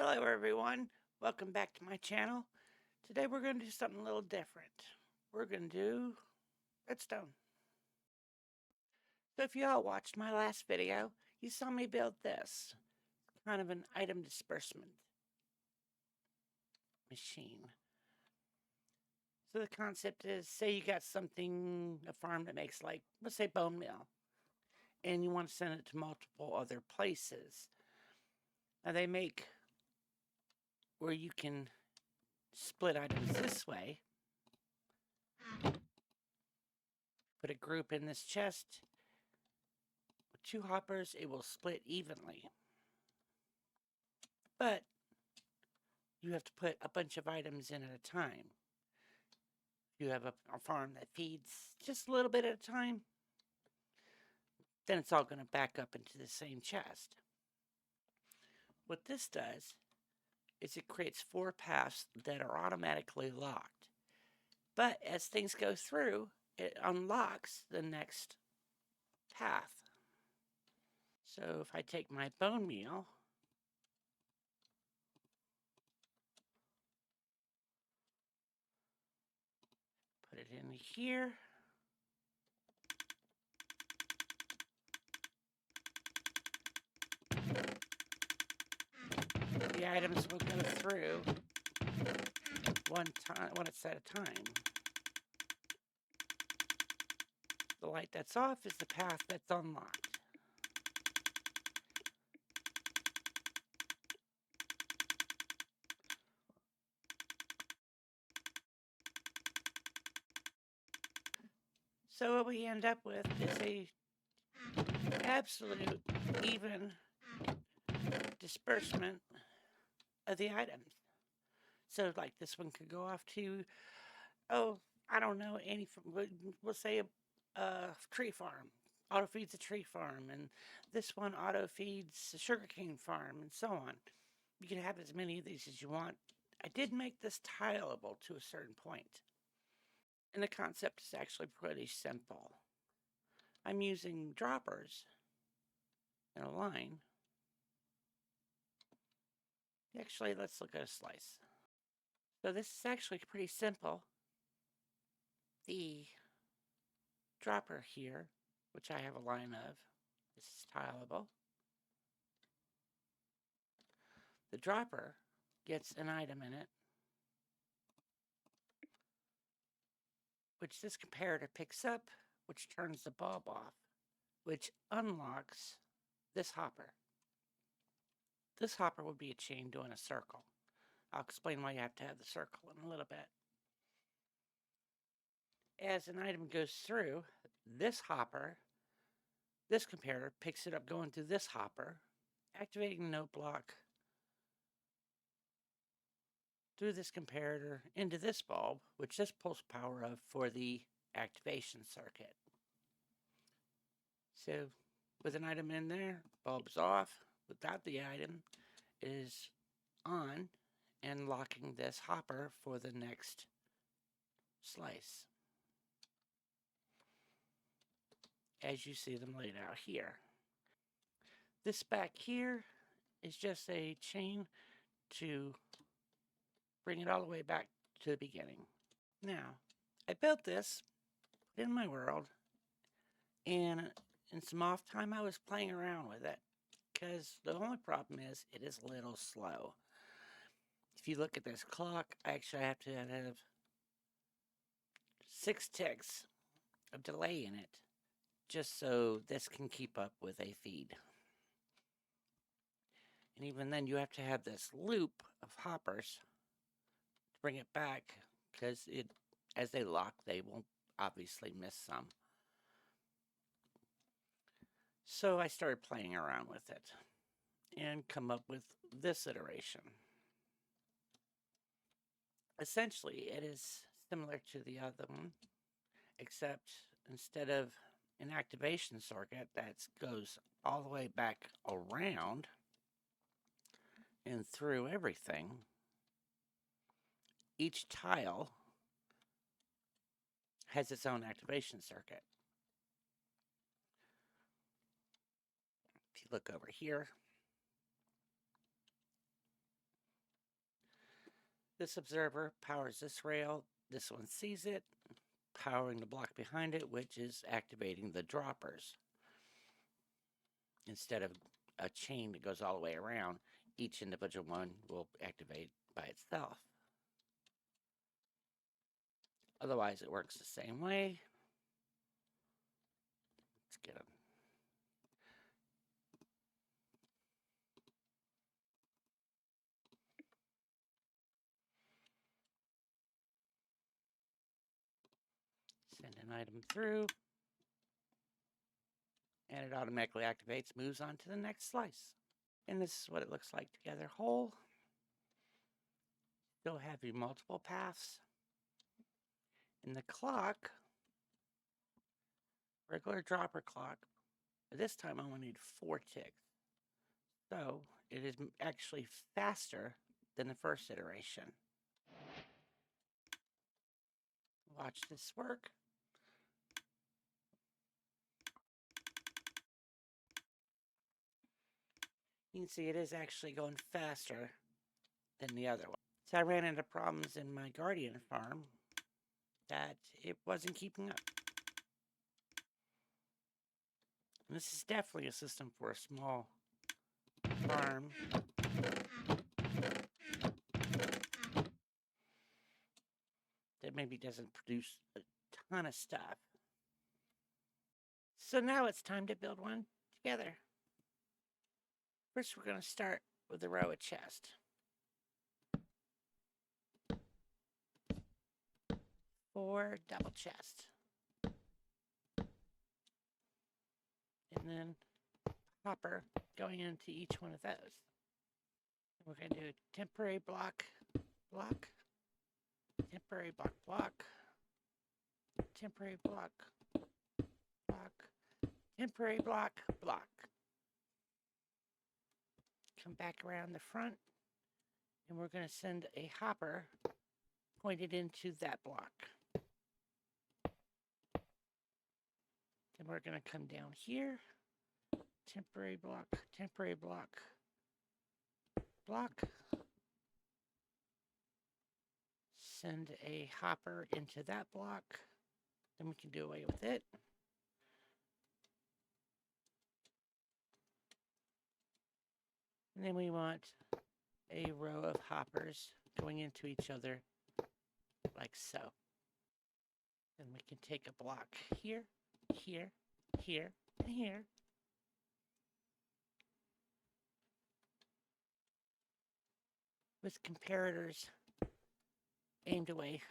Hello everyone, welcome back to my channel. Today we're going to do something a little different. We're going to do redstone. So if you all watched my last video, you saw me build this, kind of an item disbursement machine. So the concept is, say you got something, a farm that makes like, let's say bone meal, and you want to send it to multiple other places. Now they make where you can split items this way. Put a group in this chest. With 2 hoppers, it will split evenly. But you have to put a bunch of items in at a time. If you have a farm that feeds just a little bit at a time, then it's all going to back up into the same chest. What this does is it creates 4 paths that are automatically locked. But as things go through, it unlocks the next path. So if I take my bone meal, put it in here, the items will go through one at a time. The light that's off is the path that's unlocked. So what we end up with is a absolute even disbursement of the items. So like this one could go off to, oh, I don't know, we'll say a tree farm. Auto feeds a tree farm, and this one auto feeds a sugarcane farm, and so on. You can have as many of these as you want. I did make this tileable to a certain point. And the concept is actually pretty simple. I'm using droppers in a line. Actually, let's look at a slice. So this is actually pretty simple. The dropper here, which I have a line of, this is tileable. The dropper gets an item in it, which this comparator picks up, which turns the bulb off, which unlocks this hopper. This hopper would be a chain doing a circle. I'll explain why you have to have the circle in a little bit. As an item goes through this hopper, this comparator picks it up going through this hopper, activating the note block through this comparator into this bulb, which this pulls power of for the activation circuit. So with an item in there, bulb's off. Without the item, it is on and locking this hopper for the next slice, as you see them laid out here. This back here is just a chain to bring it all the way back to the beginning. Now, I built this in my world, and in some off time I was playing around with it, because the only problem is it is a little slow. If you look at this clock, I actually have to have 6 ticks of delay in it, just so this can keep up with a feed. And even then, you have to have this loop of hoppers to bring it back, because as they lock, they will obviously miss some. So I started playing around with it and come up with this iteration. Essentially, it is similar to the other one, except instead of an activation circuit that goes all the way back around and through everything, each tile has its own activation circuit. If you look over here, This observer powers this rail. This one sees it, powering the block behind it, which is activating the droppers. Instead of a chain that goes all the way around, each individual one will activate by itself. Otherwise, it works the same way. Let's get them. Send an item through, and it automatically activates, moves on to the next slice. And this is what it looks like together whole. Still have your multiple paths. And the clock, regular dropper clock, this time I only need 4 ticks. So it is actually faster than the first iteration. Watch this work. You can see it is actually going faster than the other one. So I ran into problems in my Guardian farm that it wasn't keeping up. And this is definitely a system for a small farm. That maybe doesn't produce a ton of stuff. So now it's time to build one together. First, we're going to start with a row of chest. 4 double chest. And then hopper going into each one of those. We're going to do a temporary block, temporary block, temporary block, temporary block. Come back around the front, and we're going to send a hopper pointed into that block. Then we're going to come down here, temporary block, send a hopper into that block. Then we can do away with it. And then we want a row of hoppers going into each other like so. Then we can take a block here, here, here, and here. With comparators aimed away,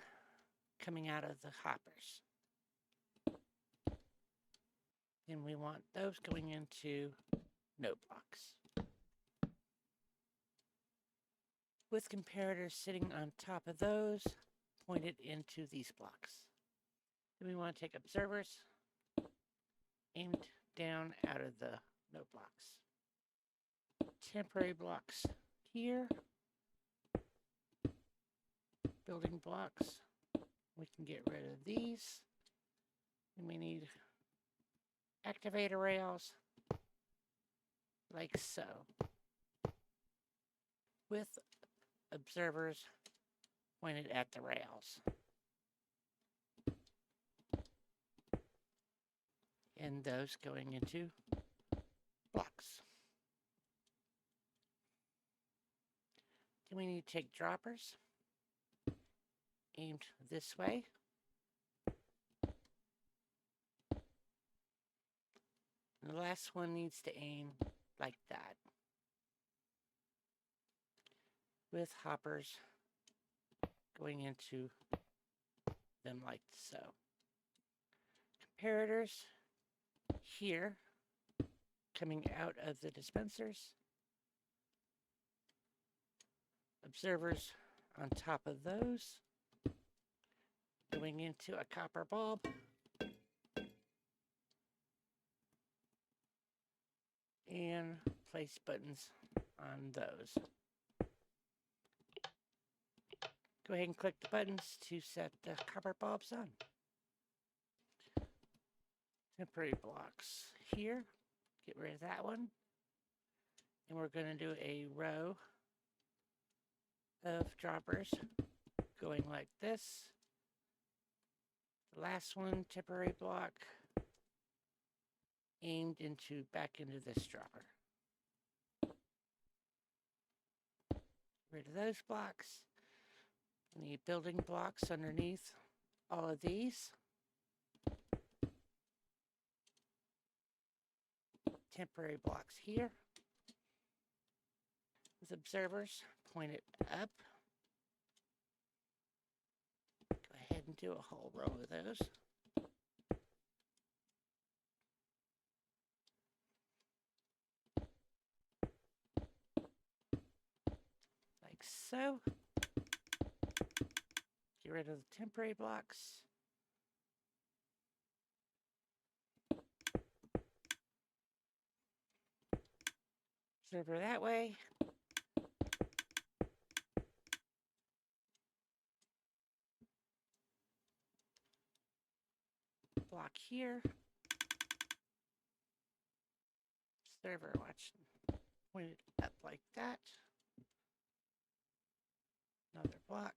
coming out of the hoppers. Then we want those going into note blocks. With comparators sitting on top of those, pointed into these blocks. Then we want to take observers aimed down out of the note blocks. Temporary blocks here. Building blocks. We can get rid of these. And we need activator rails like so. With observers pointed at the rails. And those going into blocks. Then we need to take droppers aimed this way. And the last one needs to aim like that. With hoppers going into them like so. Comparators here coming out of the dispensers. Observers on top of those going into a copper bulb. And place buttons on those. Go ahead and click the buttons to set the copper bulbs on. Temporary blocks here. Get rid of that one. And we're going to do a row of droppers going like this. The last one, temporary block, aimed back into this dropper. Rid of those blocks. Need building blocks underneath all of these. Temporary blocks here. With observers pointed up. Go ahead and do a whole row of those. Like so. Get rid of the temporary blocks. Observer that way. Block here. Observer, watch. Point it up like that. Another block.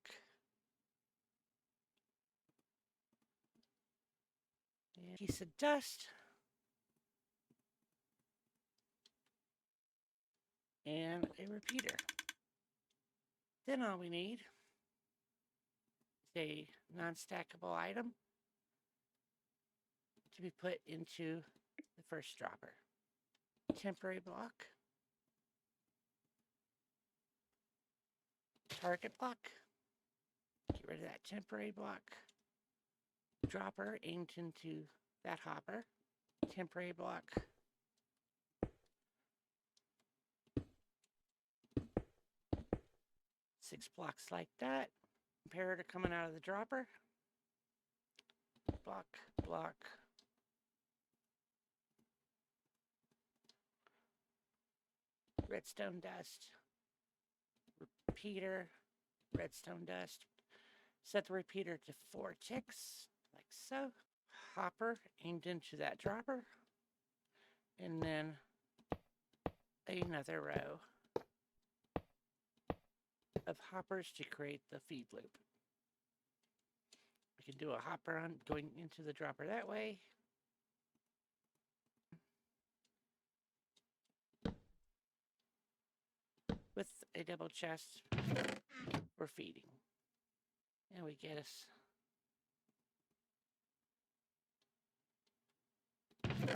And a piece of dust. And a repeater. Then all we need is a non-stackable item to be put into the first dropper. Temporary block. Target block. Get rid of that temporary block. Dropper aimed into that hopper. Temporary block. Six blocks like that. Comparator coming out of the dropper. Block, block. Redstone dust. Repeater. Redstone dust. Set the repeater to 4 ticks, like so. Hopper aimed into that dropper. And then another row of hoppers to create the feed loop. We can do a hopper on going into the dropper that way. With a double chest for feeding. And we get us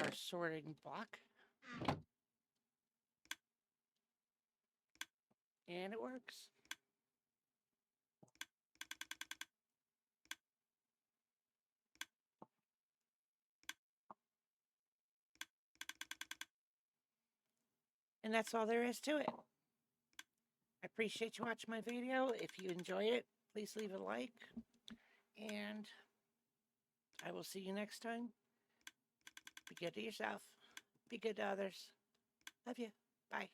our sorting block. And it works. And that's all there is to it. I appreciate you watching my video. If you enjoy it, please leave a like. And I will see you next time. Be good to yourself. Be good to others. Love you. Bye.